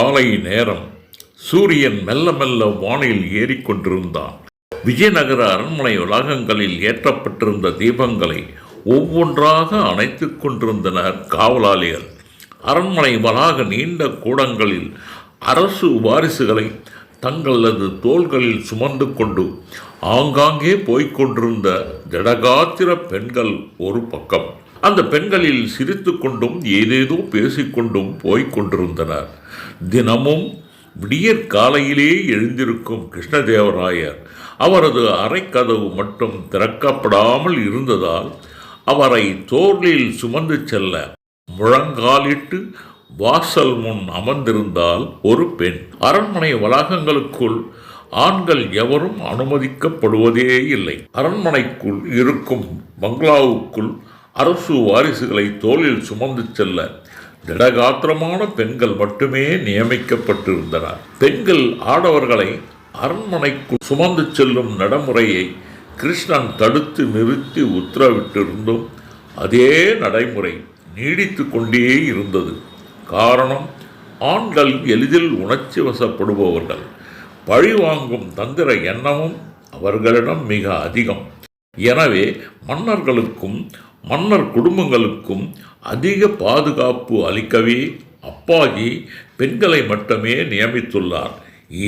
காலை நேரம். சூரியன் மெல்ல மெல்ல வானில் ஏறிக்கொண்டிருந்தான். விஜயநகர அரண்மனை வளாகங்களில் ஏற்றப்பட்டிருந்த தீபங்களை ஒவ்வொன்றாக அணைத்துக் கொண்டிருந்தனர் காவலாளிகள். அரண்மனை வளாக நீண்ட கூடங்களில் அரசு வாரிசுகளை தங்களது தோள்களில் சுமந்து கொண்டு ஆங்காங்கே போய்கொண்டிருந்த ஜடகாத்திர பெண்கள் ஒரு பக்கம். அந்த பெண்களில் சிரித்து கொண்டும் ஏதேதோ பேசிக்கொண்டும் போய்கொண்டிருந்தனர். தினமும் விடியற் காலையிலே எழுந்திருக்கும் கிருஷ்ணதேவராயர் அவரது அறைக்கதவு மட்டும் திறக்கப்படாமல் இருந்ததால் அவரை தோளில் சுமந்து செல்ல முழங்காலிட்டு வாசல் முன் அமர்ந்திருந்தால் ஒரு பெண். அரண்மனை வளாகங்களுக்குள் ஆண்கள் எவரும் அனுமதிக்கப்படுவதே இல்லை. அரண்மனைக்குள் இருக்கும் பங்களாவுக்குள் அரசு வாரிசுகளை தோளில் சுமந்து செல்ல திடகாத்திரமான பெண்கள் மட்டுமே நியமிக்கப்பட்டிருந்தனர். பெண்கள் ஆடவர்களை அரண்மனைக்குள் சுமந்து செல்லும் நடைமுறையை கிருஷ்ணன் தடுத்து நிறுத்தி உத்தரவிட்டிருந்தும் அதே நடைமுறை நீடித்து கொண்டே இருந்தது. காரணம், ஆண்கள் எளிதில் உணர்ச்சி வசப்படுபவர்கள். பழிவாங்கும் தந்திர எண்ணமும் அவர்களிடம் மிக அதிகம். எனவே மன்னர்களுக்கும் மன்னர் குடும்பங்களுக்கும் அதிக பாதுகாப்பு அளிக்கவே அப்பாஜி பெண்களை மட்டுமே நியமித்துள்ளார்.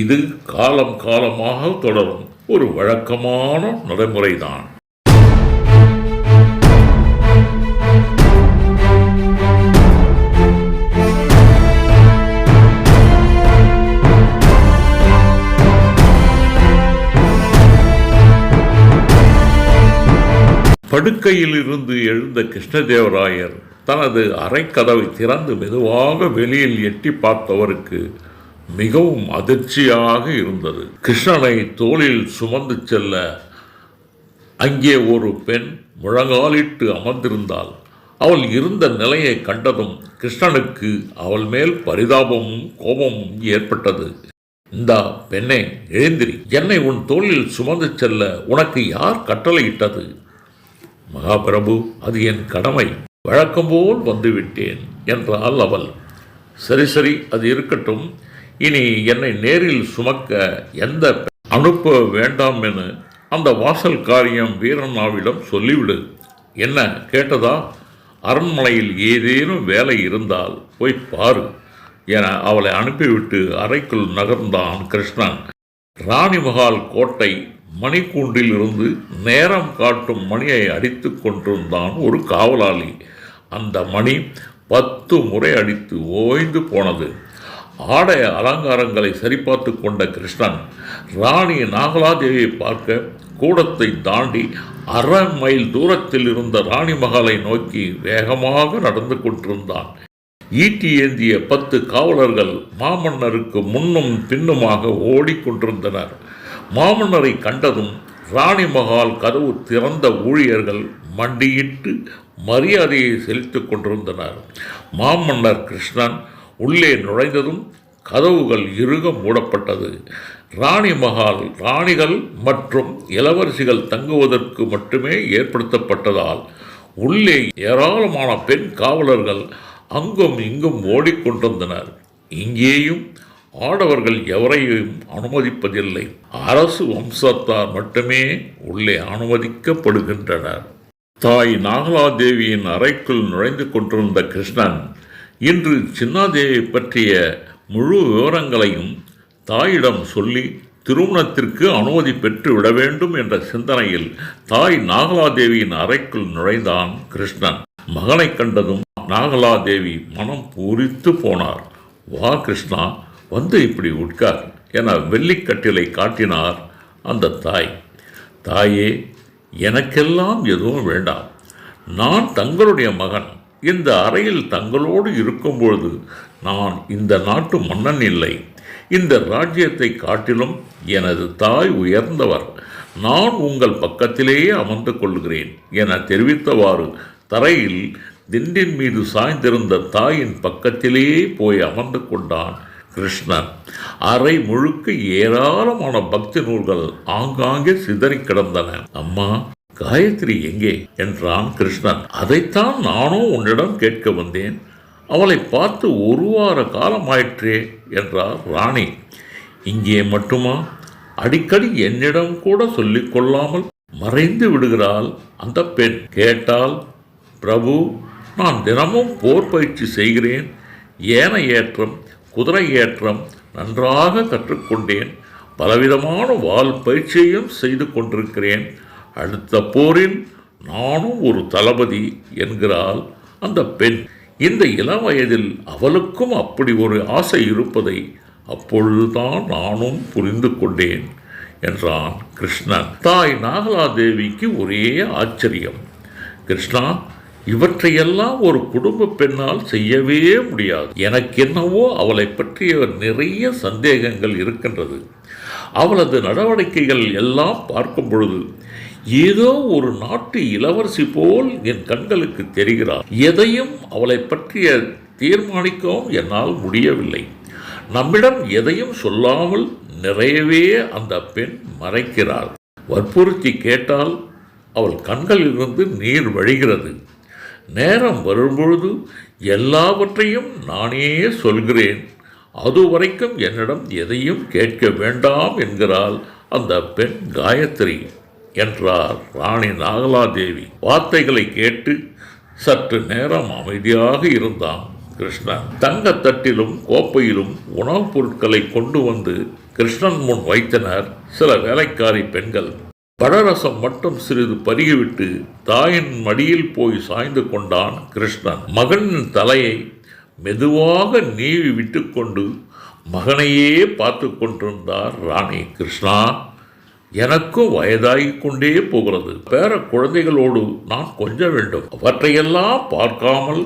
இது காலம் காலமாக தொடரும் ஒரு வழக்கமான நடைமுறைதான். படுக்கையில் இருந்து எழுந்த கிருஷ்ணதேவராயர் தனது அறைக்கதவை திறந்து மெதுவாக வெளியில் எட்டி பார்த்தவருக்கு மிகவும் அதிர்ச்சியாக இருந்தது. கிருஷ்ணனை தோளில் சுமந்து செல்ல அங்கே ஒரு பெண் முழங்காலிட்டு அமர்ந்திருந்தாள். அவள் இருந்த நிலையை கண்டதும் கிருஷ்ணனுக்கு அவள் மேல் பரிதாபமும் கோபமும் ஏற்பட்டது. இந்தா பெண்ணே, எழுந்திரி. என்னை உன் தோளில் சுமந்து செல்ல உனக்கு யார் கட்டளையிட்டது? மகாபிரபு, அது என் கடமை. வழக்கம்போல் வந்துவிட்டேன் என்றாள் அவள். சரி சரி, அது இருக்கட்டும். இனி என்னை நேரில் சுமக்க எந்த அனுப்ப வேண்டாம் என அந்த வாசல் காரியம் வீரண்ணாவிடம் சொல்லிவிடு. என்ன கேட்டதா? அரண்மனையில் ஏதேனும் வேலை இருந்தால் போய் பாரு என அவளை அனுப்பிவிட்டு அறைக்குள் நகர்ந்தான் கிருஷ்ணன். ராணிமஹால் கோட்டை மணிக்கூண்டில் இருந்து நேரம் காட்டும் மணியை அடித்து கொண்டிருந்தான் ஒரு காவலாளி. அந்த மணி 10 முறை அடித்து ஓய்ந்து போனது. ஆடை அலங்காரங்களை சரிபார்த்து கொண்ட கிருஷ்ணன் ராணி நாகலாதேவியை பார்க்க கூடத்தை தாண்டி 1/2 மைல் தூரத்தில் இருந்த ராணி மகாலை நோக்கி வேகமாக நடந்து கொண்டிருந்தான். ஈட்டி ஏந்திய 10 காவலர்கள் மாமன்னருக்கு முன்னும் பின்னுமாக ஓடிக்கொண்டிருந்தனர். மாமன்னரை கண்டதும் ராணி மகால் கதவு திறந்த ஊழியர்கள் மண்டியிட்டு மரியாதையை செலுத்திக் கொண்டிருந்தனர். மாமன்னர் கிருஷ்ணன் உள்ளே நுழைந்ததும் கதவுகள் இறுக மூடப்பட்டது. ராணி மகால் ராணிகள் மற்றும் இளவரசிகள் தங்குவதற்கு மட்டுமே ஏற்படுத்தப்பட்டதால் உள்ளே ஏராளமான பெண் காவலர்கள் அங்கும் இங்கும் ஓடிக்கொண்டிருந்தனர். இங்கேயும் ஆடவர்கள் எவரையும் அனுமதிப்பதில்லை. அரசு வம்சத்தார் மட்டுமே உள்ளே அனுமதிக்கப்படுகின்றனர். தாய் நாகலாதேவியின் அறைக்குள் நுழைந்து கொண்டிருந்த கிருஷ்ணன் இன்று சின்னாதேவி பற்றிய முழு விவரங்களையும் தாயிடம் சொல்லி திருமணத்திற்கு அனுமதி பெற்று விட வேண்டும் என்ற சிந்தனையில் தாய் நாகலாதேவியின் அறைக்குள் நுழைந்தான் கிருஷ்ணன். மகனை கண்டதும் நாகலாதேவி மனம் பூரித்து போனார். வா கிருஷ்ணா, வந்து இப்படி உட்கார் என வெள்ளிக்கட்டிலை காட்டினார் அந்த தாய். தாயே, எனக்கெல்லாம் எதுவும் வேண்டாம். நான் தங்களுடைய மகன். இந்த அறையில் தங்களோடு இருக்கும்பொழுது நான் இந்த நாட்டு மன்னன் இல்லை. இந்த ராஜ்யத்தை காட்டிலும் எனது தாய் உயர்ந்தவர். நான் உங்கள் பக்கத்திலேயே அமர்ந்து கொள்கிறேன் என தெரிவித்தவாறு தரையில் திண்டின் மீது சாய்ந்திருந்த தாயின் பக்கத்திலேயே போய் அமர்ந்து கொண்டான் கிருஷ்ணன். அறை முழுக்க ஏராளமான பக்தி நூல்கள் ஆங்காங்கே சிதறி கிடந்தன. அம்மா, காயத்ரி எங்கே என்றான் கிருஷ்ணன். அதைத்தான் நானும் உன்னிடம் கேட்க வந்தேன். அவளை பார்த்து ஒரு வார காலமாயிற்றே என்றார் ராணி. இங்கே மட்டுமா? அடிக்கடி என்னிடம் கூட சொல்லிக் கொள்ளாமல் மறைந்து விடுகிறாள் அந்த பெண். கேட்டால், பிரபு, நான் தினமும் போர் பயிற்சி செய்கிறேன், யானை ஏற்றம், குதிரை ஏற்றம் நன்றாக கற்றுக்கொண்டேன், பலவிதமான வால் பயிற்சியையும் செய்து கொண்டிருக்கிறேன், அடுத்த போரில் நானும் ஒரு தளபதி என்கிறாள் அந்த பெண். இந்த இளம் வயதில் அவளுக்கும் அப்படி ஒரு ஆசை இருப்பதை அப்பொழுதுதான் நானும் புரிந்து கொண்டேன் என்றான் கிருஷ்ணன். தாய் நாகலாதேவிக்கு ஒரே ஆச்சரியம். கிருஷ்ணா, இவற்றையெல்லாம் ஒரு குடும்ப பெண்ணால் செய்யவே முடியாது. எனக்கு என்னவோ அவளை பற்றிய நிறைய சந்தேகங்கள் இருக்கின்றது. அவளது நடவடிக்கைகள் எல்லாம் பார்க்கும் பொழுது ஏதோ ஒரு நாட்டு இளவரசி போல் என் கண்களுக்கு தெரிகிறார். எதையும் அவளை பற்றிய தீர்மானிக்கவும் என்னால் முடியவில்லை. நம்மிடம் எதையும் சொல்லாமல் நிறையவே அந்த பெண் மறைக்கிறாள். வற்புறுத்தி கேட்டால் அவள் கண்களிலிருந்து நீர் வழிகிறது. நேரம் வரும்பொழுது எல்லாவற்றையும் நானே சொல்கிறேன், அதுவரைக்கும் என்னிடம் எதையும் கேட்க வேண்டாம் என்கிறாள் அந்த பெண் காயத்ரி என்றார் ராணி நாகலாதேவி. வார்த்தைகளை கேட்டு சற்று நேரம் அமைதியாக இருந்தான் கிருஷ்ணன். தங்கத்தட்டிலும் கோப்பையிலும் உணவுப் பொருட்களை கொண்டு வந்து கிருஷ்ணன் முன் வைத்தனர் சில வேலைக்காரி பெண்கள். பழரசம் மட்டும் சிறிது பருகிவிட்டு தாயின் மடியில் போய் சாய்ந்து கொண்டான் கிருஷ்ணன். மகனின் தலையை மெதுவாக நீவி விட்டு கொண்டு மகனையே பார்த்து கொண்டிருந்தார் ராணி. கிருஷ்ணா, எனக்கும் வயதாகிக் கொண்டே போகிறது. பேர குழந்தைகளோடு நான் கொஞ்ச வேண்டும். அவற்றையெல்லாம் பார்க்காமல்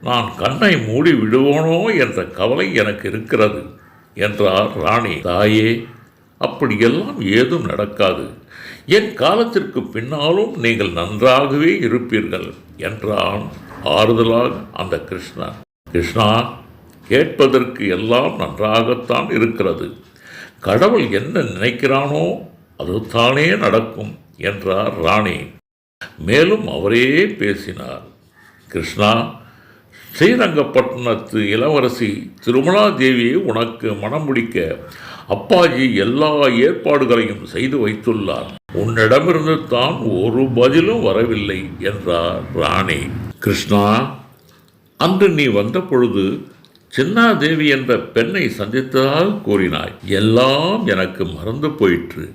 நான் கண்ணை மூடி விடுவோனோ என்ற கவலை எனக்கு இருக்கிறது என்றார் ராணி. தாயே, அப்படியெல்லாம் ஏதும் நடக்காது. என் காலத்திற்கு பின்னாலும் நீங்கள் நன்றாகவே இருப்பீர்கள் என்றான் ஆறுதலாக அந்த கிருஷ்ணன். கிருஷ்ணா, கேட்பதற்கு எல்லாம் நன்றாகத்தான் இருக்கிறது. கடவுள் என்ன நினைக்கிறானோ அதுதானே நடக்கும் என்றார் ராணி. மேலும் அவரே பேசினார். கிருஷ்ணா, ஸ்ரீரங்கப்பட்டினத்து இளவரசி திருமலா தேவியை உனக்கு மனம் முடிக்க அப்பாஜி எல்லா ஏற்பாடுகளையும் செய்து வைத்துள்ளார். உன்னிடமிருந்து தான் ஒரு பதிலும் வரவில்லை என்றார் ராணி. கிருஷ்ணா, அன்று நீ வந்த பொழுது சின்னாதேவி என்ற பெண்ணை சந்தித்ததாக கூறினாய். எல்லாம் எனக்கு மறந்து போயிற்று.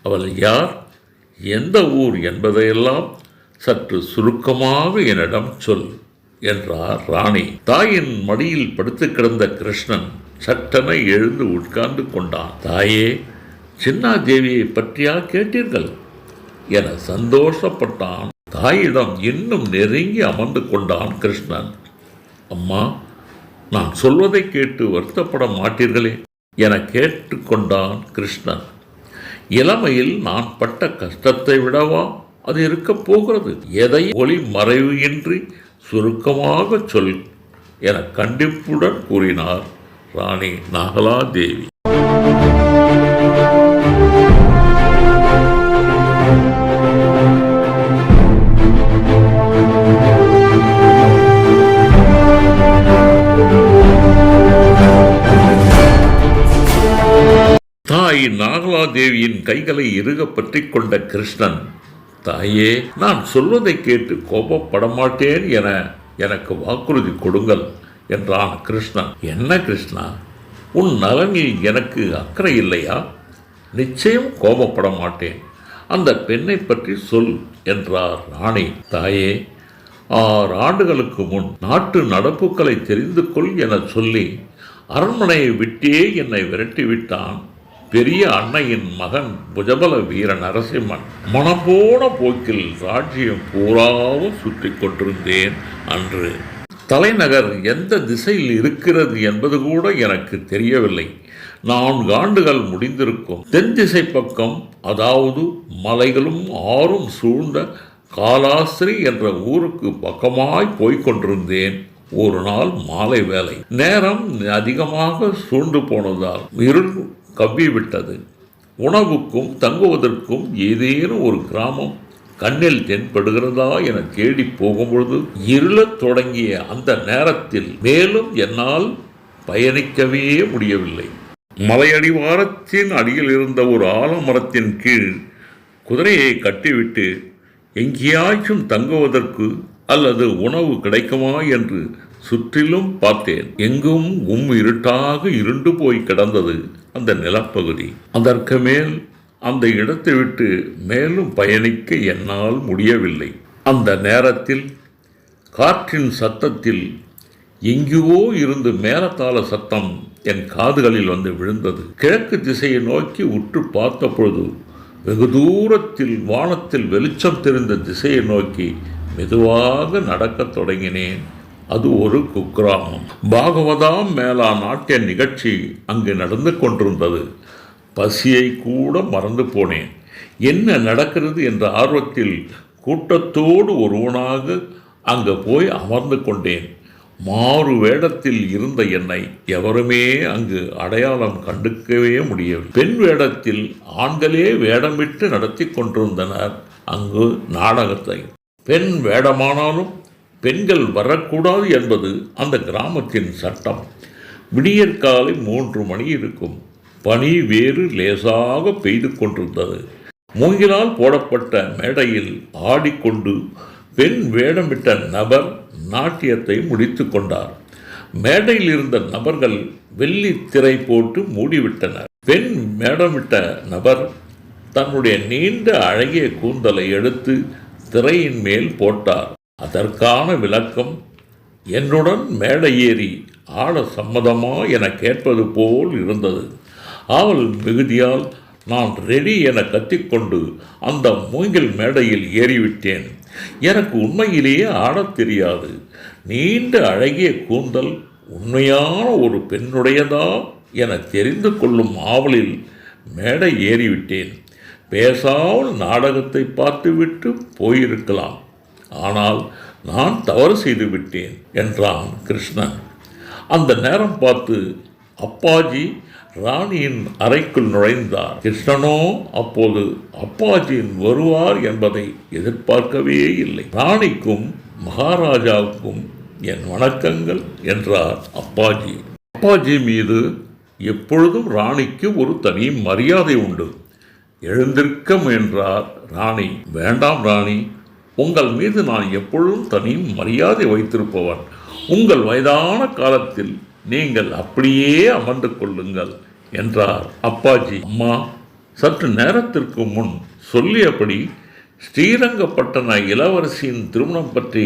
அவள் யார், எந்த ஊர் என்பதையெல்லாம் சற்று சுருக்கமாக என்னிடம் சொல் என்றார் ராணி. தாயின் மடியில் படுத்து கிடந்த கிருஷ்ணன் சட்டென எழுந்து உட்கார்ந்து கொண்டான். தாயே, சின்னாதேவியை பற்றியா கேட்டீர்கள் என சந்தோஷப்பட்டான். தாயிடம் இன்னும் நெருங்கி அமர்ந்து கொண்டான் கிருஷ்ணன். அம்மா, நான் சொல்வதை கேட்டு வருத்தப்பட மாட்டீர்களே என கேட்டுக்கொண்டான் கிருஷ்ணன். இளமையில் நான் பட்ட கஷ்டத்தை விடவா அது இருக்கப் போகிறது? எதை ஒளி மறைவு இன்றி சுருக்கமாக சொல் என கண்டிப்புடன் கூறினார் ராணி நாகலாதேவி. தாய் நாகலாதேவியின் கைகளை இறுக பற்றி கொண்ட கிருஷ்ணன், தாயே, நான் சொல்வதை கேட்டு கோபப்பட மாட்டேன் என எனக்கு வாக்குறுதி கொடுங்கள் என்றான் கிருஷ்ணன். என்ன கிருஷ்ணா, உன் நலனில் எனக்கு அக்கறை இல்லையா? நிச்சயம் கோபப்பட மாட்டேன். அந்த பெண்ணை பற்றி சொல் என்றார் ராணி. தாயே, 6 ஆண்டுகளுக்கு முன் நாட்டு நடப்புகளை தெரிந்து கொள் என சொல்லி அரண்மனையை விட்டே என்னை விரட்டிவிட்டான் பெரிய அன்னையின் மகன் புஜபல வீர நரசிம்மன். மனப்போன போக்கில் ராஜ்யம் பூராவும் சுற்றி கொண்டிருந்தேன். அன்று தலைநகர் எந்த திசையில் இருக்கிறது என்பது கூட எனக்கு தெரியவில்லை. 4 ஆண்டுகள் முடிந்திருக்கும். தென் திசை பக்கம், அதாவது மலைகளும் ஆறும் சூழ்ந்த காலாஸ்திரி என்ற ஊருக்கு பக்கமாய் போய்கொண்டிருந்தேன். ஒரு நாள் மாலை வேலை. நேரம் அதிகமாக சூழ்ந்து போனதால் இருள் கவ்விவிட்டது. உணவுக்கும் தங்குவதற்கும் ஏதேனும் ஒரு கிராமம் கண்ணில் தென்படுகிறதா என தேடி போகும்பொழுது இருளத் தொடங்கிய அந்த நேரத்தில் மேலும் என்னால் பயணிக்கவே முடியவில்லை. மலையடிவாரத்தின் அடியில் இருந்த ஒரு ஆலமரத்தின் கீழ் குதிரையை கட்டிவிட்டு எங்கேயாச்சும் தங்குவதற்கு அல்லது உணவு கிடைக்குமா என்று சுற்றிலும் பார்த்தேன். எங்கும் இருட்டாக இருண்டு போய் கிடந்தது அந்த நிலப்பகுதி. அதற்கு மேல் அந்த இடத்தை விட்டு மேலும் பயணிக்க என்னால் முடியவில்லை. அந்த நேரத்தில் காற்றின் சத்தத்தில் எங்கேயோ இருந்து மேலத்தாள சத்தம் என் காதுகளில் வந்து விழுந்தது. கிழக்கு திசையை நோக்கி உற்று பார்த்த பொழுது வெகு தூரத்தில் வானத்தில் வெளிச்சம் தெரிந்த திசையை நோக்கி மெதுவாக நடக்கத் தொடங்கினேன். அது ஒரு குக்கிராமம். பாகவதாம் மேளா நாட்டிய நிகழ்ச்சி அங்கு நடந்து கொண்டிருந்தது. பசியை கூட மறந்து போனேன். என்ன நடக்கிறது என்ற ஆர்வத்தில் கூட்டத்தோடு ஒருவனாக அங்கு போய் அமர்ந்து கொண்டேன். மாறு வேடத்தில் இருந்த என்னை எவருமே அங்கு அடையாளம் கண்டுக்கவே முடியவில்லை. பெண் வேடத்தில் ஆண்களே வேடமிட்டு நடத்தி கொண்டிருந்தனர் அங்கு நாடகத்தை. பெண் வேடமானாலும் பெண்கள் வரக்கூடாது என்பது அந்த கிராமத்தின் சட்டம். விடியற்காலை 3 மணி இருக்கும். பனி வேறு லேசாக பெய்து கொண்டிருந்தது. மூங்கிலால் போடப்பட்ட மேடையில் ஆடிக்கொண்டு பெண் வேடமிட்ட நபர் நாட்டியத்தை முடித்து கொண்டார். மேடையில் இருந்த நபர்கள் வெள்ளி திரை போட்டு மூடிவிட்டனர். பெண் வேடமிட்ட நபர் தன்னுடைய நீண்ட அழகிய கூந்தலை எடுத்து திரையின் மேல் போட்டார். அதற்கான விளக்கம் என்னுடன் மேடை ஏறி ஆட சம்மதமா என கேட்பது போல் இருந்தது. ஆவல் மிகுதியால் நான் ரெடி என கத்திக்கொண்டு அந்த மூங்கில் மேடையில் ஏறிவிட்டேன். எனக்கு உண்மையிலேயே ஆடத் தெரியாது. நீண்ட அழகிய கூந்தல் உண்மையான ஒரு பெண்ணுடையதா என தெரிந்து கொள்ளும் ஆவலில் மேடை ஏறிவிட்டேன். பேசாமல் நாடகத்தை பார்த்துவிட்டு போயிருக்கலாம். ஆனால் நான் தவறு செய்து விட்டேன் என்றான் கிருஷ்ணன். அந்த நேரம் பார்த்து அப்பாஜி ராணியின் அறைக்குள் நுழைந்தார். கிருஷ்ணனோ அப்போது அப்பாஜியின் வருவார் என்பதை எதிர்பார்க்கவே இல்லை. ராணிக்கும் மகாராஜாவுக்கும் என் வணக்கங்கள் என்றார் அப்பாஜி. அப்பாஜி மீது எப்பொழுதும் ராணிக்கு ஒரு தனி மரியாதை உண்டு. எழுந்திருக்க முயன்றார் ராணி. வேண்டாம் ராணி, உங்கள் மீது நான் எப்பொழுதும் தனி மரியாதை வைத்திருப்பவன். உங்கள் வயதான காலத்தில் நீங்கள் அப்படியே அமர்ந்து கொள்ளுங்கள் என்றார் அப்பாஜி. அம்மா, சற்று நேரத்திற்கு முன் சொல்லியபடி ஸ்ரீரங்கப்பட்டண இளவரசியின் திருமணம் பற்றி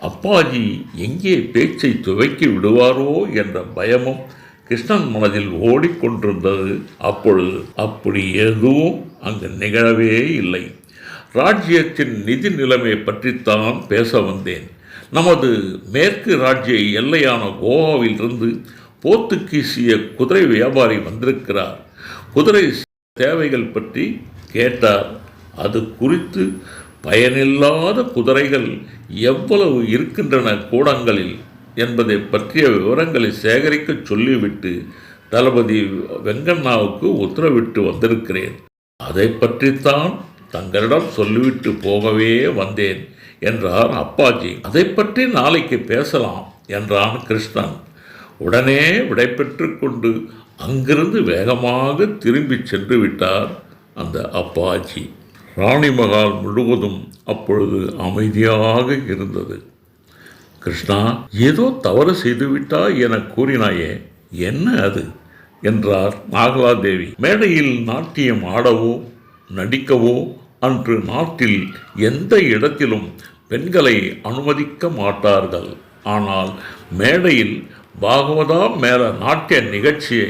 அப்பாஜி எங்கே பேச்சை துவக்கி விடுவாரோ என்ற பயமும் கிருஷ்ணன் மனதில் ஓடிக்கொண்டிருந்தது. அப்பொழுது அப்படி எதுவும் அங்கு நிகழவே இல்லை. ராஜ்யத்தின் நிதி நிலைமை பற்றித்தான் பேச வந்தேன். நமது மேற்கு ராஜ்ய எல்லையான கோவாவிலிருந்து போர்த்துகீசிய குதிரை வியாபாரி வந்திருக்கிறார். குதிரை தேவைகள் பற்றி கேட்டார். அது குறித்து பயனில்லாத குதிரைகள் எவ்வளவு இருக்கின்றன கூடங்களில் என்பதை பற்றிய விவரங்களை சேகரிக்க சொல்லிவிட்டு தளபதி வெங்கண்ணாவுக்கு உத்தரவிட்டு வந்திருக்கிறேன். அதை பற்றித்தான் தங்களிடம் சொல்லிவிட்டு போகவே வந்தேன் என்றார் அப்பாஜி. அதை பற்றி நாளைக்கு பேசலாம் என்றான் கிருஷ்ணன். உடனே விடைபெற்று கொண்டு அங்கிருந்து வேகமாக திரும்பி சென்று விட்டார் அந்த அப்பாஜி. ராணிமகால் முழுவதும் அப்பொழுது அமைதியாக இருந்தது. கிருஷ்ணா, ஏதோ தவறு செய்துவிட்டாய் என கூறினாயே, என்ன அது என்றார் நாகலாதேவி. மேடையில் நாட்டியம் ஆடவோ நடிக்கவோ அன்று நாட்டில் எந்த இடத்திலும் பெண்களை அனுமதிக்க மாட்டார்கள். ஆனால் மேடையில் பாகவதா மேல நாட்டிய நிகழ்ச்சியை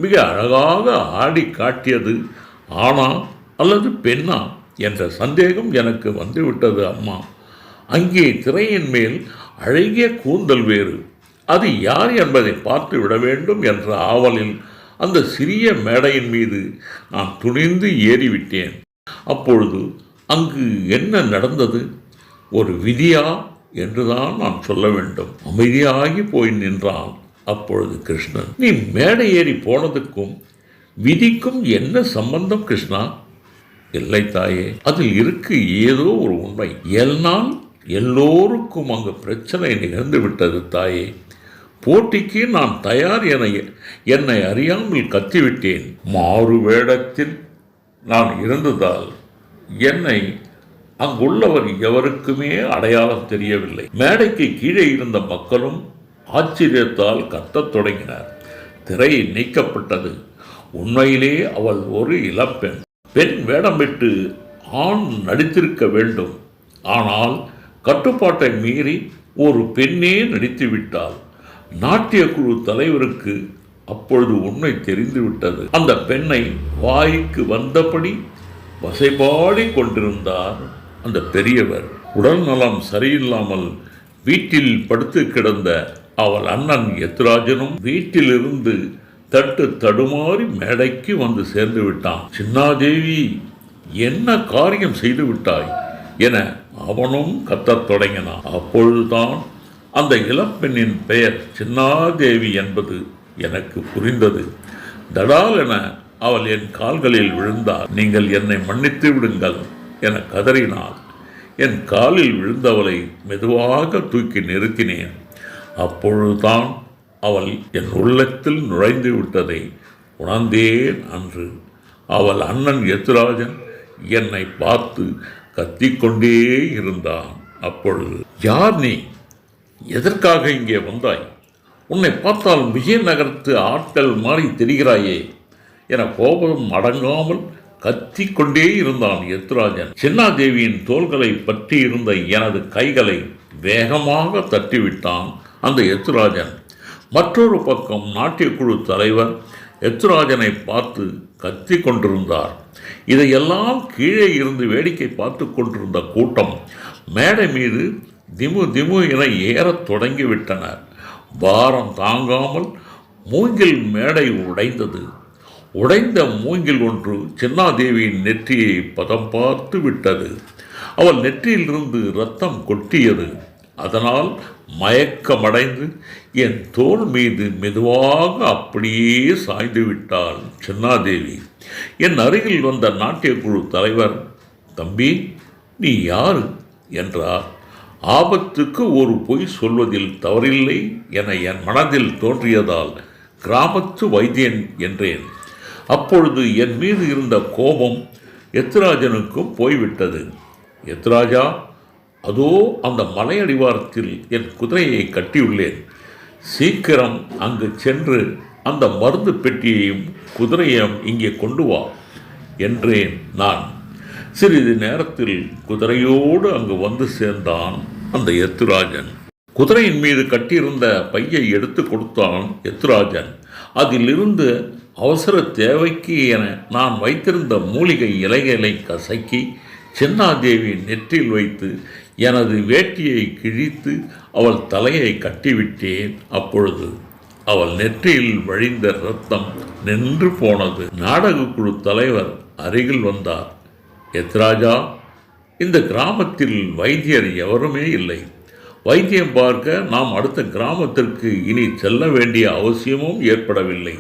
மிக அழகாக ஆடி காட்டியது ஆணா அல்லது பெண்ணா என்ற சந்தேகம் எனக்கு வந்துவிட்டது அம்மா. அங்கே திரையின் மேல் அழகிய கூந்தல் வேறு. அது யார் என்பதை பார்த்து விட வேண்டும் என்ற ஆவலில் அந்த சிறிய மேடையின் மீது நான் துணிந்து ஏறிவிட்டேன். அப்பொழுது அங்கு என்ன நடந்தது? ஒரு விதியா என்றுதான் நான் சொல்ல வேண்டும். அமைதியாகி போய் நின்றான் அப்பொழுது கிருஷ்ணன். நீ மேடை ஏறி போனதுக்கும் விதிக்கும் என்ன சம்பந்தம் கிருஷ்ணா? இல்லை தாயே, அதில் இருக்கு ஏதோ ஒரு உண்மை. எல்லாம் எல்லோருக்கும் அங்கு பிரச்சனை நிகழ்ந்து விட்டது தாயே. போட்டிக்கு நான் தயார் என என்னை அறியாமல் கத்திவிட்டேன். மாறு வேடத்தில் நான் இருந்ததால் என்னை அங்குள்ளவர் எவருக்குமே அடையாளம் தெரியவில்லை. மேடைக்கு கீழே இருந்த மக்களும் ஆச்சரியத்தால் கத்தத் தொடங்கினார். திரை நீக்கப்பட்டது. உண்மையிலே அவள் ஒரு இளப்பெண். பெண் வேடமிட்டு ஆண் நடித்திருக்க வேண்டும். ஆனால் கட்டுப்பாட்டை மீறி ஒரு பெண்ணே நடித்துவிட்டாள். நாட்டிய குழு தலைவருக்கு அப்பொழுது உண்மை தெரிந்துவிட்டது. அந்த பெண்ணை வாய்க்கு வந்தபடி வசைபாடி கொண்டிருந்தார் அந்த பெரியவர். உடல் நலம் சரியில்லாமல் வீட்டில் படுத்து கிடந்த அவள் அண்ணன் எத்ராஜனும் வீட்டிலிருந்து தட்டு தடுமாறி மேடைக்கு வந்து சேர்ந்து விட்டான். சின்னாதேவி, என்ன காரியம் செய்து விட்டாய் என அவனும் கத்தத் தொடங்கினான். அப்பொழுதுதான் அந்த இளப்பெண்ணின் பெயர் சின்னாதேவி என்பது எனக்கு புரிந்தது. தடால் என அவள் என் கால்களில் விழுந்தாள். நீங்கள் என்னை மன்னித்து விடுங்கள் என கதறினாள். என் காலில் விழுந்தவளை மெதுவாக தூக்கி நிறுத்தினேன். அப்பொழுதுதான் அவள் என் உள்ளத்தில் நுழைந்து விட்டதை உணர்ந்தேன். அன்று அவள் அண்ணன் எத்ராஜன் என்னை பார்த்து கத்திக்கொண்டே இருந்தான். அப்பொழுது, யார் நீ? எதற்காக இங்கே வந்தாய்? உன்னை பார்த்தால் விஜயநகரத்து ஆட்கள் மாறி தெரிகிறாயே என கோபம் அடங்காமல் கத்திக்கொண்டே இருந்தான் எத்ராஜன். சின்னாதேவியின் தோள்களை பற்றி இருந்த எனது கைகளை வேகமாக தட்டிவிட்டான் அந்த எத்ராஜன். மற்றொரு பக்கம் நாட்டியக்குழு தலைவர் எத்ராஜனை பார்த்து கத்தி கொண்டிருந்தார். இதையெல்லாம் கீழே இருந்து வேடிக்கை பார்த்து கொண்டிருந்த கூட்டம் மேடை மீது திமு திமு என ஏறத் தொடங்கிவிட்டனர். பாரம் தாங்காமல் மூங்கில் மேடை உடைந்தது. உடைந்த மூங்கில் ஒன்று சின்னாதேவியின் நெற்றியை பதம் பார்த்து விட்டது. அவள் நெற்றியிலிருந்து இரத்தம் கொட்டியது. அதனால் மயக்கமடைந்து என் தோள் மீது மெதுவாக அப்படியே சாய்ந்து விட்டாள் சின்னாதேவி. என் அருகில் வந்த நாட்டியக்குழு தலைவர், தம்பி, நீ யாரு என்றார். ஆபத்துக்கு ஒரு பொய் சொல்வதில் தவறில்லை என என் மனதில் தோன்றியதால் கிராமத்து வைத்தியன் என்றேன். அப்பொழுது என் மீது இருந்த கோபம் எத்ராஜனுக்கும் போய்விட்டது. எத்ராஜா, அதோ அந்த மலையடிவாரத்தில் என் குதிரையை கட்டியுள்ளேன். சீக்கிரம் அங்கு சென்று அந்த மருந்து பெட்டியையும் குதிரையையும் இங்கே கொண்டு வா என்றேன் நான். சிறிது நேரத்தில் குதிரையோடு அங்கு வந்து சேர்ந்தான் அந்த எத்ராஜன். குதிரையின் மீது கட்டியிருந்த பையை எடுத்து கொடுத்தான் எத்ராஜன். அதிலிருந்து அவசர தேவைக்கு என நான் வைத்திருந்த மூலிகை இலைகளை கசக்கி சின்னாதேவியின் நெற்றியில் வைத்து எனது வேட்டியை கிழித்து அவள் தலையை கட்டிவிட்டேன். அப்பொழுது அவள் நெற்றியில் வழிந்த இரத்தம் நின்று போனது. நாடக குழு தலைவர் அருகில் வந்தார். எத்ராஜா, இந்த கிராமத்தில் வைத்தியர் எவருமே இல்லை. வைத்தியம் பார்க்க நாம் அடுத்த கிராமத்திற்கு இனி செல்ல வேண்டிய அவசியமும் ஏற்படவில்லை.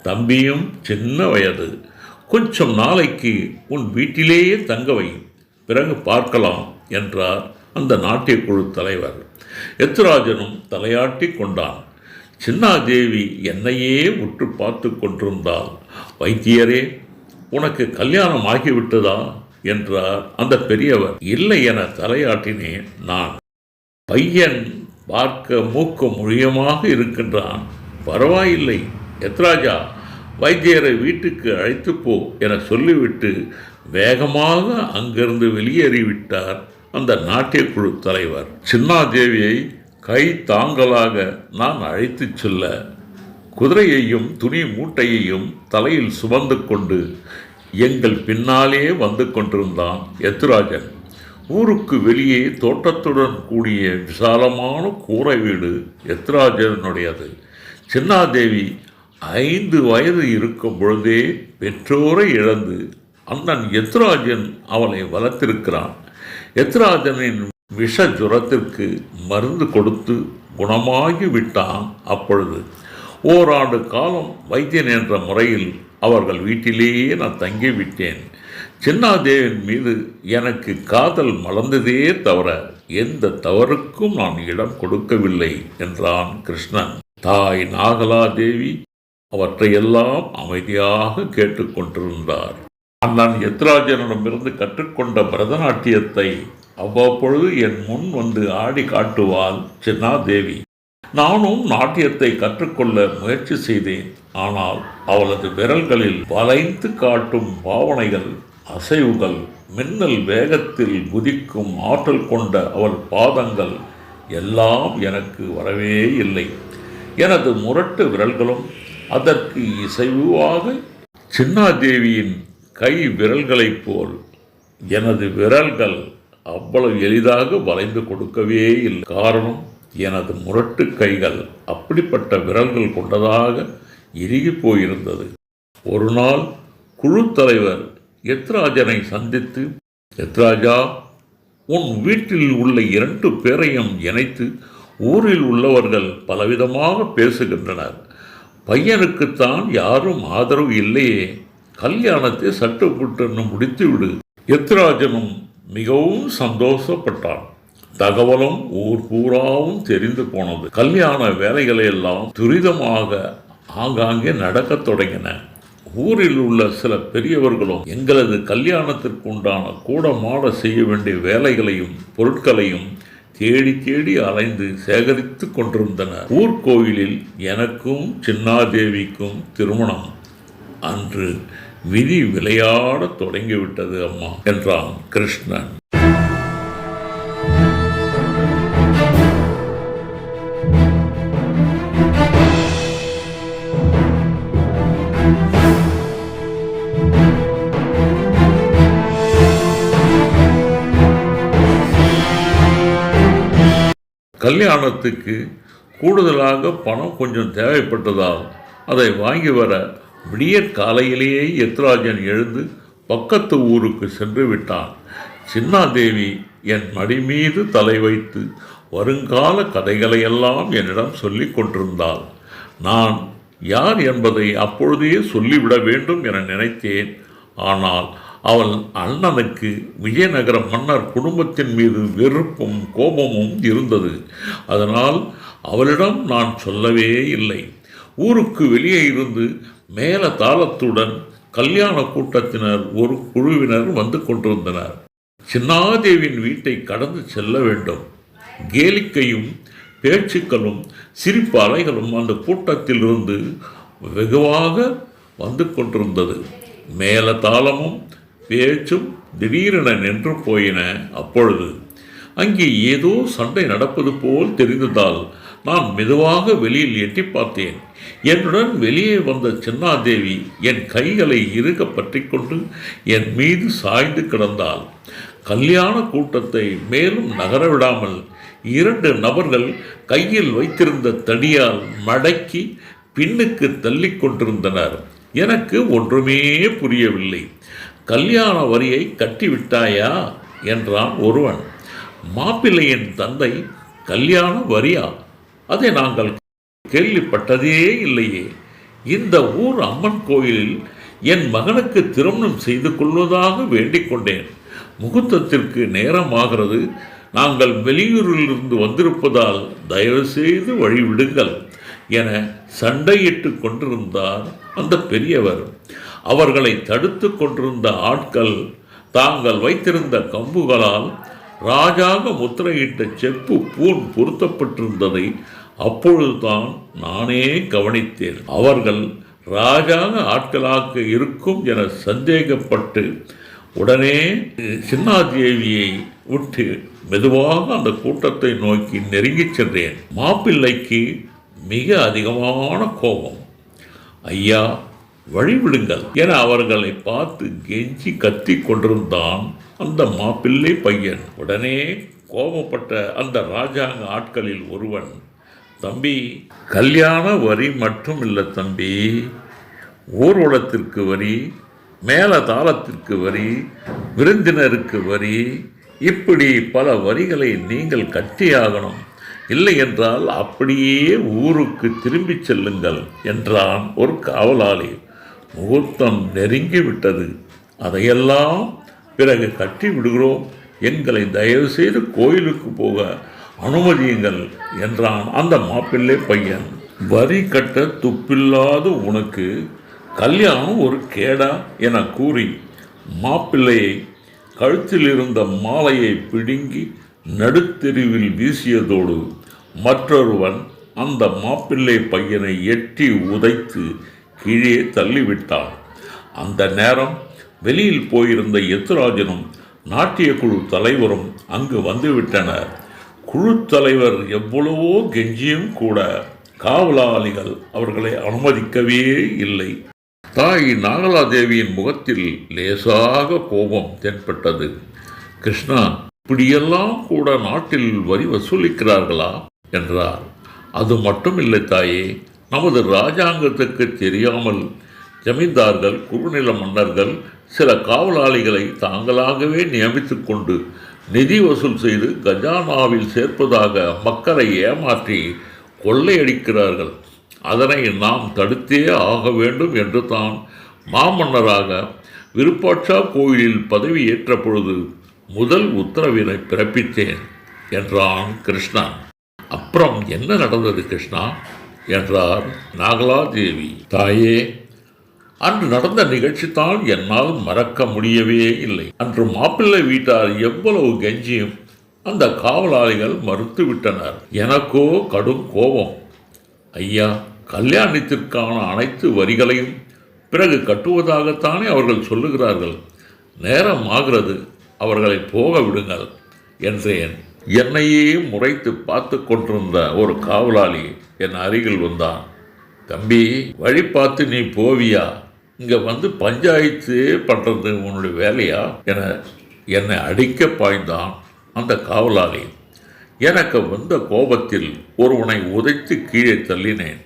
தம்பியும் சின்ன வயது. கொஞ்சம் நாளைக்கு உன் வீட்டிலேயே தங்கவை, பிறகு பார்க்கலாம் என்றார் அந்த நாட்டியக்குழு தலைவர். எத்ராஜனும் தலையாட்டி கொண்டான். சின்னாதேவி என்னையே உற்று பார்த்து கொண்டிருந்தாள். வைத்தியரே, உனக்கு கல்யாணம் ஆகிவிட்டதா என்றார் அந்த பெரியவர். இல்லை என தலையாட்டினேன் நான். பையன் பார்க்க மூக்க முழியமாக இருக்கின்றான். பரவாயில்லை எத்ராஜா, வைத்தியரை வீட்டுக்கு அழைத்து போ என சொல்லிவிட்டு வேகமாக அங்கிருந்து வெளியேறிவிட்டார் அந்த நாட்டியக்குழு தலைவர். சின்னாதேவியை கை தாங்கலாக நான் அழைத்து செல்ல குதிரையையும் துணி மூட்டையையும் தலையில் சுமந்து கொண்டு எங்கள் பின்னாலே வந்து கொண்டிருந்தான் எத்ராஜன். ஊருக்கு வெளியே தோட்டத்துடன் கூடிய விசாலமான கூரை வீடு எத்ராஜனுடையது. சின்னாதேவி 5 வயது இருக்கும் பொழுதே பெற்றோரை இழந்து அண்ணன் எத்ராஜன் அவளை வளர்த்திருக்கிறான். எத்ராஜனின் விஷ ஜுரத்திற்கு மருந்து கொடுத்து குணமாகி விட்டான். அப்பொழுது ஓராண்டு காலம் வைத்தியன் என்ற முறையில் அவர்கள் வீட்டிலேயே நான் தங்கிவிட்டேன். சின்னாதேவின் மீது எனக்கு காதல் மலர்ந்ததே தவிர எந்த தவறுக்கும் நான் இடம் கொடுக்கவில்லை என்றான் கிருஷ்ணன். தாய் நாகலாதேவி அவற்றையெல்லாம் அமைதியாக கேட்டுக்கொண்டிருந்தார். நான் எத்ராஜனிடமிருந்து கற்றுக்கொண்ட பரதநாட்டியத்தை அவ்வப்பொழுது என் முன் வந்து ஆடி காட்டுவாள் சின்னாதேவி. நானும் நாட்டியத்தை கற்றுக்கொள்ள முயற்சி செய்தேன். ஆனால் அவளது விரல்களில் வளைந்து காட்டும் பாவனைகள், அசைவுகள், மின்னல் வேகத்தில் குதிக்கும் ஆற்றல் கொண்ட அவள் பாதங்கள் எல்லாம் எனக்கு வரவே இல்லை. எனது முரட்டு விரல்களும் அதற்கு இசைவாக சின்னாதேவியின் கை விரல்களைப் போல் எனது விரல்கள் அவ்வளவு எளிதாக வளைந்து கொடுக்கவே இல்லை. காரணம், எனது முரட்டு கைகள் அப்படிப்பட்ட விரல்கள் கொண்டதாக இறுகி போயிருந்தது. ஒரு நாள் குழு தலைவர் எத்ராஜனை சந்தித்து, எத்ராஜா, உன் வீட்டில் உள்ள 2 பேரையும் இணைத்து ஊரில் உள்ளவர்கள் பலவிதமாக பேசுகின்றனர். பையனுக்குத்தான் யாரும் ஆதரவு இல்லையே, கல்யாணத்தை சட்டுப்புட்டு முடித்துவிடு. எத்ராஜனும் மிகவும் சந்தோஷப்பட்டான். தகவலும் ஊர் பூராவும் தெரிந்து போனது. கல்யாண வேலைகளையெல்லாம் துரிதமாக ஆங்காங்கே நடக்கத் தொடங்கின. ஊரில் உள்ள சில பெரியவர்களும் எங்களது கல்யாணத்திற்கு உண்டான கூடமாட செய்ய வேண்டிய வேலைகளையும் பொருட்களையும் தேடி தேடி அலைந்து சேகரித்து கொண்டிருந்தனர். ஊர்கோயிலில் எனக்கும் சின்னாதேவிக்கும் திருமணம். அன்று விதி விளையாடத் தொடங்கிவிட்டது அம்மா என்றான் கிருஷ்ணன். கல்யாணத்துக்கு கூடுதலாக பணம் கொஞ்சம் தேவைப்பட்டதால் அதை வாங்கி வர விடியற் காலையிலேயே எத்ராஜன் எழுந்து பக்கத்து ஊருக்கு சென்று விட்டான். சின்னாதேவி என் மடி மீது தலை வைத்து வருங்கால கதைகளையெல்லாம் என்னிடம் சொல்லி கொண்டிருந்தாள். நான் யார் என்பதை அப்பொழுதே சொல்லிவிட வேண்டும் என நினைத்தேன். ஆனால் அவள் அண்ணனுக்கு விஜயநகர மன்னர் குடும்பத்தின் மீது வெறுப்பும் கோபமும் இருந்தது. அதனால் அவளிடம் நான் சொல்லவே இல்லை. ஊருக்கு வெளியே இருந்து மேல தாளத்துடன் கல்யாண கூட்டத்தினர் ஒரு குழுவினர் வந்து கொண்டிருந்தனர். சின்னாதேவியின் வீட்டை கடந்து செல்ல வேண்டும். கேலிக்கையும் பேச்சுக்களும் சிரிப்பு அலைகளும் அந்த கூட்டத்திலிருந்து வெகுவாக வந்து கொண்டிருந்தது. மேல தாளமும் பேச்சும் திடீரென நின்று போயின. அப்பொழுது அங்கே ஏதோ சண்டை நடப்பது போல் தெரிந்ததால் நான் மெதுவாக வெளியில் எட்டி பார்த்தேன். என்னுடன் வெளியே வந்த சின்னாதேவி என் கைகளை இறுக பற்றி கொண்டு என் மீது சாய்ந்து கிடந்தாள். கல்யாண கூட்டத்தை மேலும் நகரவிடாமல் 2 நபர்கள் கையில் வைத்திருந்த தடியால் மடக்கி பின்னுக்கு தள்ளி கொண்டிருந்தனர். எனக்கு ஒன்றுமே புரியவில்லை. கல்யாண வரியை கட்டிவிட்டாயா என்றான் ஒருவன். மாப்பிள்ளையின் தந்தை கல்யாண வரியா? அதை நாங்கள் கேள்விப்பட்டதே இல்லையே. இந்த ஊர் அம்மன் கோயிலில் என் மகனுக்கு திருமணம் செய்து கொள்வதாக வேண்டிக் கொண்டேன். முகூர்த்தத்திற்கு நேரமாகிறது. நாங்கள் வெளியூரிலிருந்து வந்திருப்பதால் தயவு செய்து வழிவிடுங்கள் என சண்டையிட்டு கொண்டிருந்தார் அந்த பெரியவர். அவர்களை தடுத்து கொண்டிருந்த ஆட்கள் தாங்கள் வைத்திருந்த கம்புகளால் ராஜாக முத்திரையிட்ட செப்பு பூன் பொருத்தப்பட்டிருந்ததை அப்பொழுதுதான் நானே கவனித்தேன். அவர்கள் ராஜாக ஆட்களாக இருக்கும் என சந்தேகப்பட்டு உடனே சின்னாதேவியை விட்டு மெதுவாக அந்த கூட்டத்தை நோக்கி நெருங்கிச் சென்றேன். மாப்பிள்ளைக்கு மிக அதிகமான கோபம். ஐயா, வழிவிடுங்கள் என அவர்களை பார்த்து கெஞ்சி கத்தி கொண்டிருந்தான் அந்த மாப்பிள்ளை பையன். உடனே கோபப்பட்ட அந்த ராஜாங்க ஆட்களில் ஒருவன், தம்பி, கல்யாண வரி மட்டும் இல்லை தம்பி, ஊர்வலத்திற்கு வரி, மேல தாளத்திற்கு வரி, விருந்தினருக்கு வரி, இப்படி பல வரிகளை நீங்கள் கட்டியாகணும். இல்லை என்றால் அப்படியே ஊருக்கு திரும்பி செல்லுங்கள் என்றான் ஒரு காவலாளி. முகூர்த்தம் நெருங்கி விட்டது. அதையெல்லாம் பிறகு கட்டி விடுகிறோம். எங்களை தயவு செய்து கோயிலுக்கு போக அனுமதியுங்கள் என்றான் அந்த மாப்பிள்ளை பையன். வரி கட்ட துப்பில்லாத உனக்கு கல்யாணம் ஒரு கேடா என கூறி மாப்பிள்ளையை கழுத்தில் இருந்த மாலையை பிடுங்கி நடுத்தெருவில் வீசியதோடு மற்றொருவன் அந்த மாப்பிள்ளை பையனை எட்டி உதைத்து கீழே தள்ளிவிட்டான். அந்த நேரம் வெளியில் போயிருந்த எத்துராஜனும் நாட்டிய குழு தலைவரும் அங்கு வந்துவிட்டனர். குழு தலைவர் எவ்வளவோ கெஞ்சியும் கூட காவலாளிகள் அவர்களை அனுமதிக்கவே இல்லை. தாய் நாகலாதேவியின் முகத்தில் லேசாக கோபம் தென்பட்டது. கிருஷ்ணா, இப்படியெல்லாம் கூட நாட்டில் வரி வசூலிக்கிறார்களா என்றார். அது மட்டும் இல்லை தாயே, நமது ராஜாங்கத்துக்கு தெரியாமல் ஜமீன்தார்கள், குறுநில மன்னர்கள் சில காவலாளிகளை தாங்களாகவே நியமித்து கொண்டு நிதி வசூல் செய்து கஜானாவில் சேர்ப்பதாக மக்களை ஏமாற்றி கொள்ளையடிக்கிறார்கள். அதனை நாம் தடுத்தே ஆக வேண்டும் என்று தான் மாமன்னராக விருப்பாட்சா கோயிலில் பதவி ஏற்ற பொழுது முதல் உத்தரவினை பிறப்பித்தேன் என்றான் கிருஷ்ணா. அப்புறம் என்ன நடந்தது கிருஷ்ணா என்றார் நாகலாதேவி. தாயே, அன்று நடந்த நிகழ்ச்சி தான் என்னால் மறக்க முடியவே இல்லை. அன்று மாப்பிள்ளை வீட்டார் எவ்வளவு கெஞ்சியும் அந்த காவலாளிகள் மறுத்துவிட்டனர். எனக்கோ கடும் கோபம். ஐயா, கல்யாணத்திற்கான அனைத்து வரிகளையும் பிறகு கட்டுவதாகத்தானே அவர்கள் சொல்லுகிறார்கள். நேரம் ஆகிறது, அவர்களை போக விடுங்கள் என்றேன். என்னையே முறைத்து பார்த்து கொண்டிருந்த ஒரு காவலாளி என் அருகில் வந்தான். தம்பி, வழி பார்த்து நீ போவியா? இங்கே வந்து பஞ்சாயத்து பண்ணுறது உன்னுடைய வேலையா என என்னை அடிக்க பாய்ந்தான் அந்த காவலாளி. எனக்கு வந்த கோபத்தில் ஒருவனை உதைத்து கீழே தள்ளினேன்.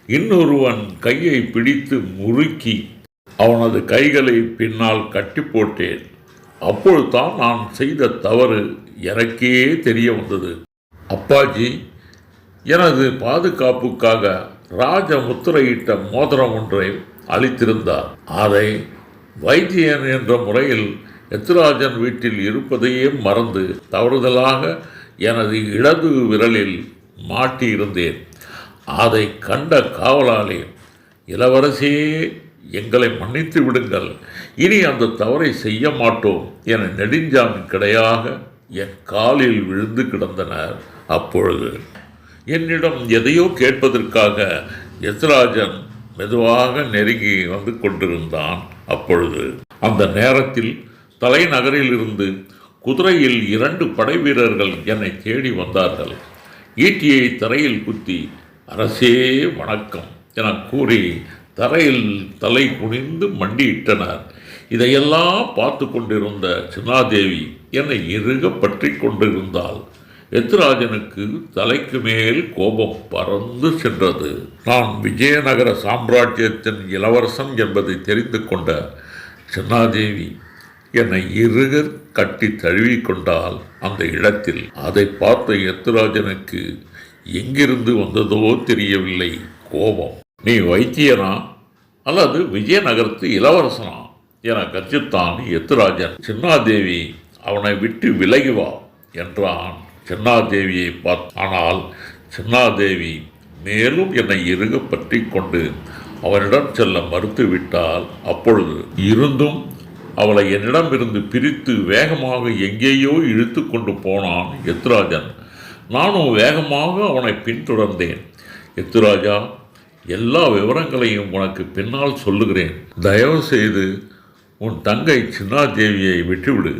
இன்னொருவன் கையை பிடித்து முறுக்கி அவனது கைகளை பின்னால் கட்டி போட்டேன். அப்பொழுதுதான் நான் செய்த தவறு எனக்கே தெரிய வந்தது. அப்பாஜி எனது பாதுகாப்புக்காக ராஜ முத்திரையிட்ட மோதிரம் ஒன்றை அளித்திருந்தார். அதை வைத்தியன் என்ற முறையில் எத்துராஜன் வீட்டில் இருப்பதையே மறந்து தவறுதலாக எனது இடது விரலில் மாட்டியிருந்தேன். அதை கண்ட காவலாளி, இளவரசியே, எங்களை மன்னித்து விடுங்கள், இனி அந்த தவறை செய்ய மாட்டோம் என நெடுஞ்சாமின் கிடையாக என் காலில் விழுந்து கிடந்தனர். அப்பொழுது என்னிடம் எதையோ கேட்பதற்காக எத்ராஜன் மெதுவாக நெருங்கி வந்து கொண்டிருந்தான். அப்பொழுது அந்த நேரத்தில் தலைநகரில் இருந்து குதிரையில் 2 படை வீரர்கள் என்னை தேடி வந்தார்கள். ஈட்டியை தரையில் குத்தி, அரசே வணக்கம் என கூறி தரையில் தலை குனிந்து மண்டியிட்டனர். இதையெல்லாம் பார்த்து கொண்டிருந்த சின்னாதேவி என்னை இறுக பற்றி கொண்டிருந்தாள். எத்ராஜனுக்கு தலைக்கு மேல் கோபம் பறந்து சென்றது. நான் விஜயநகர சாம்ராஜ்யத்தின் இளவரசன் என்பதை தெரிந்து கொண்ட சின்னாதேவி என்னை இறுக கட்டி தழுவி கொண்டால் அந்த இடத்தில். அதை பார்த்த எத்ராஜனுக்கு எங்கிருந்து வந்ததோ தெரியவில்லை கோபம். நீ வைத்தியனா அல்லது விஜயநகரத்து இளவரசனா என கர்ஜித்தான் எத்ராஜன். சின்னாதேவி, அவனை விட்டு விலகி வா என்றான் சின்னாதேவியை பார்த்து. ஆனால் சின்னாதேவி மேலும் என்னை இறுக பற்றி கொண்டு அவனிடம் செல்ல மறுத்துவிட்டால். அப்பொழுது இருந்தும் அவளை என்னிடமிருந்து பிரித்து வேகமாக எங்கேயோ இழுத்து கொண்டு போனான் எத்ராஜன். நானும் வேகமாக அவனை பின்தொடர்ந்தேன். எத்ராஜா, எல்லா விவரங்களையும் உனக்கு பின்னால் சொல்லுகிறேன். தயவு செய்து உன் தங்கை சின்னாதேவியை விட்டுவிடு.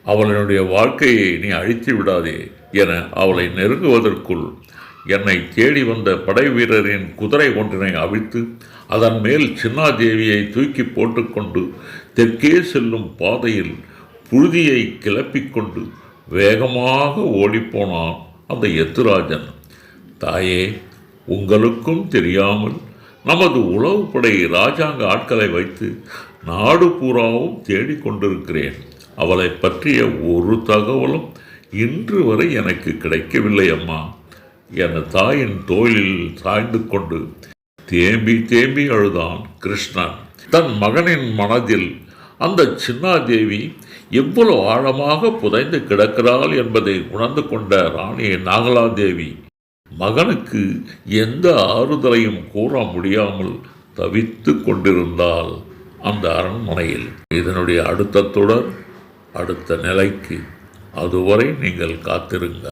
அவளுடைய வாழ்க்கையை நீ அழித்து விடாதே என அவளை நெருங்குவதற்குள் என்னை தேடி வந்த படை வீரரின் குதிரை ஒன்றினை அவிழ்த்து அதன் மேல் சின்னாதேவியை தூக்கி போட்டுக்கொண்டு தெற்கே செல்லும் பாதையில் புழுதியை கிளப்பிக்கொண்டு வேகமாக ஓடிப்போனான் அந்த எத்ராஜன். தாயே, உங்களுக்கும் தெரியாமல் நமது உளவுப்படை இராஜாங்க ஆட்களை வைத்து நாடு பூராவும் தேடிக்கொண்டிருக்கிறேன். அவளை பற்றிய ஒரு தகவலும் இன்று வரை எனக்கு கிடைக்கவில்லை அம்மா என தாயின் தோளில் சாய்ந்து கொண்டு தேம்பி தேம்பி அழுதான் கிருஷ்ணன். தன் மகனின் மனதில் அந்த சின்னாதேவி எவ்வளவு ஆழமாக புதைந்து கிடக்கிறாள் என்பதை உணர்ந்து கொண்ட ராணி நாகலாதேவி மகனுக்கு எந்த ஆறுதலையும் கூற முடியாமல் தவித்து கொண்டிருந்தாள் அந்த அரண்மனையில். இதனுடைய அடுத்த தொடர் அடுத்த நிலைக்கு. அதுவரை நீங்கள் காத்திருங்க.